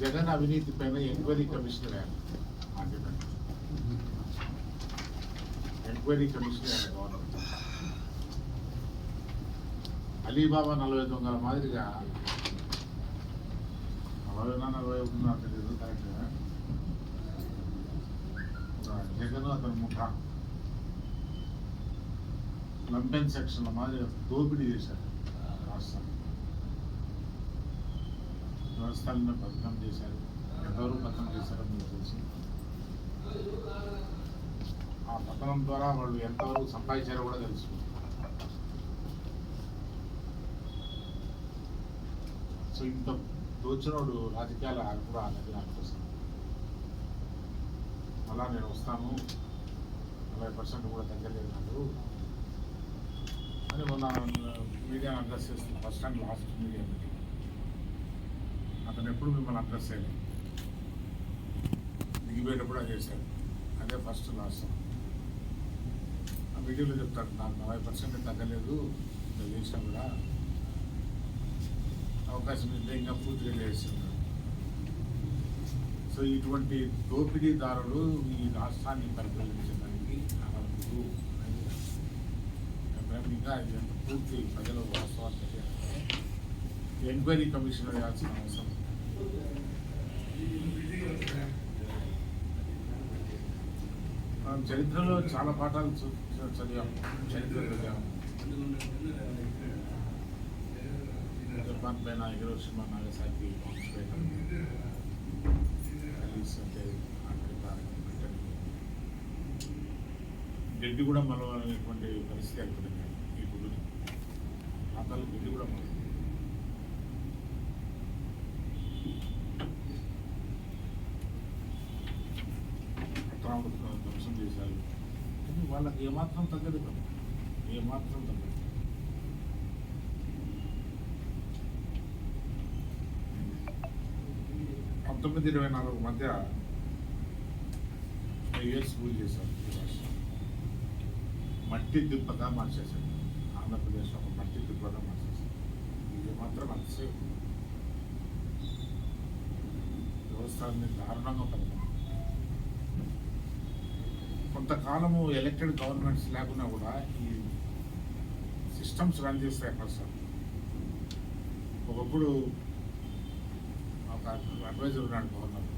జగన్ అవినీతి పైన enquiry commission వేయాలి. ఎంక్వైరీ కమిషన్ వేయాలి గవర్నమెంట్. అలీబాబా 40 దొంగల మాదిరిగా 40 తెలియదు కరెక్ట్గా జగన్ అతను ముఠా లంపెన్ సెక్షన్ల మాదిరిగా దోపిడీ చేశారు రాష్ట్రాన్ని. వ్యవస్థలను పతనం చేశారు. ఎంతవరకు పతనం చేశారో మీకు తెలుసు. ఆ పతనం ద్వారా వాళ్ళు ఎంతవరకు సంపాదించారో కూడా తెలుసు. సో ఇంత దోచినోడు రాజకీయాలు కూడా అనేది అనిపిస్తుంది. అలా నేను వస్తాను 40% కూడా తగ్గలేదు నాకు అని మొన్న మీడియాను అడ్రస్ చేస్తుంది. First and last media meeting. అతను ఎప్పుడు మిమ్మల్ని అడ్రస్ చేయలేదు. దిగిపోయేటప్పుడు అది చేశాడు. అదే ఫస్ట్ లాస్ట్. ఆ వీడియోలో చెప్తాడు, నాకు 40% తగ్గలేదు, ఇంకా చేసినా కూడా అవకాశం ఇస్తే ఇంకా పూర్తిగా చేస్తున్నాడు. సో ఇటువంటి దోపిడీదారులు ఈ రాష్ట్రాన్ని పరిపాలించడానికి అనవద్దు. ఇంకా ఎంత పూర్తి ప్రజలు వాస్తవాలు ఎంక్వైరీ కమిషన్ వేయాల్సిన అవసరం. మనం చరిత్రలో చాలా పాఠాలు చదివాము. జపాన్ పైన హిరోషిమా నాగసాకి అంటే అమెరికా బ్రిటన్ గడ్డి కూడా మలవనేటువంటి పరిస్థితి ఏర్పడింది. ఈ గుడి ప్రాంతాలు గడ్డి కూడా మల ధ్వంసం చేశారు. కానీ వాళ్ళకి ఏమాత్రం తగ్గదు కదా, ఏమాత్రం తగ్గదు. పంతొమ్మిది 24 మధ్య ఇయర్స్ రూల్ చేశారు ఈ రాష్ట్రం. మట్టి దిబ్బగా మార్చేశారు. ఆంధ్రప్రదేశ్లో ఒక మట్టి దిబ్బగా మార్చేశారు. ఇది మాత్రం అతిశయం. వ్యవస్థని దారుణంగా పడతాం. కొంతకాలము ఎలక్టెడ్ గవర్నమెంట్స్ లేకున్నా కూడా ఈ సిస్టమ్స్ రన్ చేస్తాయి అక్కడ సార్. ఒకప్పుడు ఒక అడ్వైజర్ ఉన్నాడు గవర్నర్,